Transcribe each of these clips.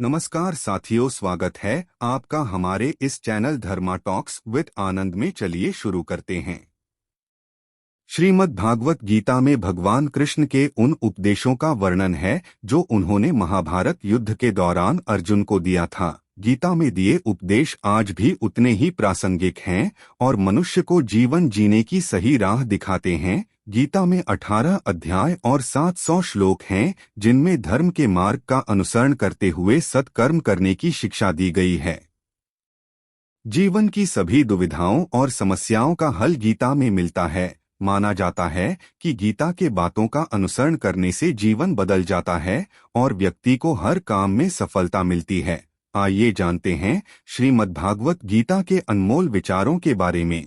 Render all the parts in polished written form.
नमस्कार साथियों, स्वागत है आपका हमारे इस चैनल धर्मा टॉक्स विद आनंद में। चलिए शुरू करते हैं। श्रीमद् भागवत गीता में भगवान कृष्ण के उन उपदेशों का वर्णन है जो उन्होंने महाभारत युद्ध के दौरान अर्जुन को दिया था। गीता में दिए उपदेश आज भी उतने ही प्रासंगिक हैं और मनुष्य को जीवन जीने की सही राह दिखाते हैं। गीता में 18 अध्याय और 700 श्लोक हैं जिनमें धर्म के मार्ग का अनुसरण करते हुए सत्कर्म करने की शिक्षा दी गई है। जीवन की सभी दुविधाओं और समस्याओं का हल गीता में मिलता है। माना जाता है कि गीता के बातों का अनुसरण करने से जीवन बदल जाता है और व्यक्ति को हर काम में सफलता मिलती है। आइए जानते हैं श्रीमद्भागवत गीता के अनमोल विचारों के बारे में।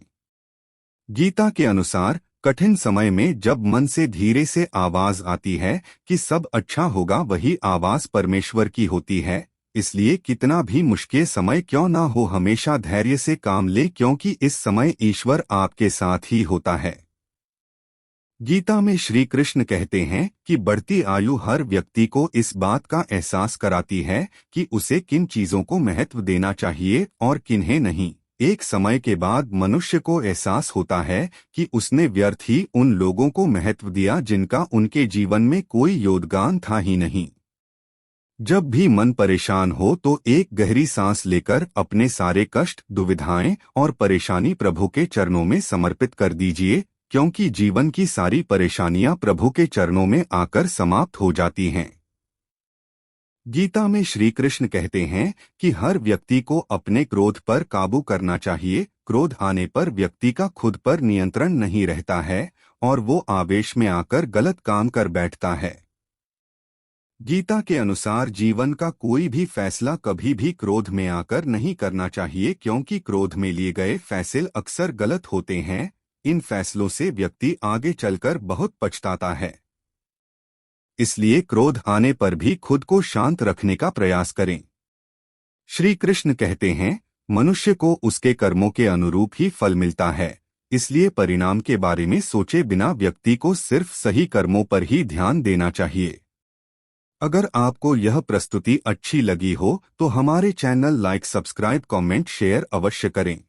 गीता के अनुसार कठिन समय में जब मन से धीरे से आवाज आती है कि सब अच्छा होगा, वही आवाज परमेश्वर की होती है। इसलिए कितना भी मुश्किल समय क्यों ना हो, हमेशा धैर्य से काम ले, क्योंकि इस समय ईश्वर आपके साथ ही होता है। गीता में श्री कृष्ण कहते हैं कि बढ़ती आयु हर व्यक्ति को इस बात का एहसास कराती है कि उसे किन चीजों को महत्व देना चाहिए और किन्हें नहीं। एक समय के बाद मनुष्य को एहसास होता है कि उसने व्यर्थ ही उन लोगों को महत्व दिया जिनका उनके जीवन में कोई योगदान था ही नहीं। जब भी मन परेशान हो तो एक गहरी सांस लेकर अपने सारे कष्ट, दुविधाएं और परेशानी प्रभु के चरणों में समर्पित कर दीजिए, क्योंकि जीवन की सारी परेशानियां प्रभु के चरणों में आकर समाप्त हो जाती हैं। गीता में श्री कृष्ण कहते हैं कि हर व्यक्ति को अपने क्रोध पर काबू करना चाहिए। क्रोध आने पर व्यक्ति का खुद पर नियंत्रण नहीं रहता है और वो आवेश में आकर गलत काम कर बैठता है। गीता के अनुसार जीवन का कोई भी फैसला कभी भी क्रोध में आकर नहीं करना चाहिए, क्योंकि क्रोध में लिए गए फैसले अक्सर गलत होते हैं। इन फैसलों से व्यक्ति आगे चलकर बहुत पछताता है। इसलिए क्रोध आने पर भी खुद को शांत रखने का प्रयास करें। श्री कृष्ण कहते हैं, मनुष्य को उसके कर्मों के अनुरूप ही फल मिलता है। इसलिए परिणाम के बारे में सोचे बिना व्यक्ति को सिर्फ सही कर्मों पर ही ध्यान देना चाहिए। अगर आपको यह प्रस्तुति अच्छी लगी हो तो हमारे channel like, subscribe, comment, share अवश्य करें।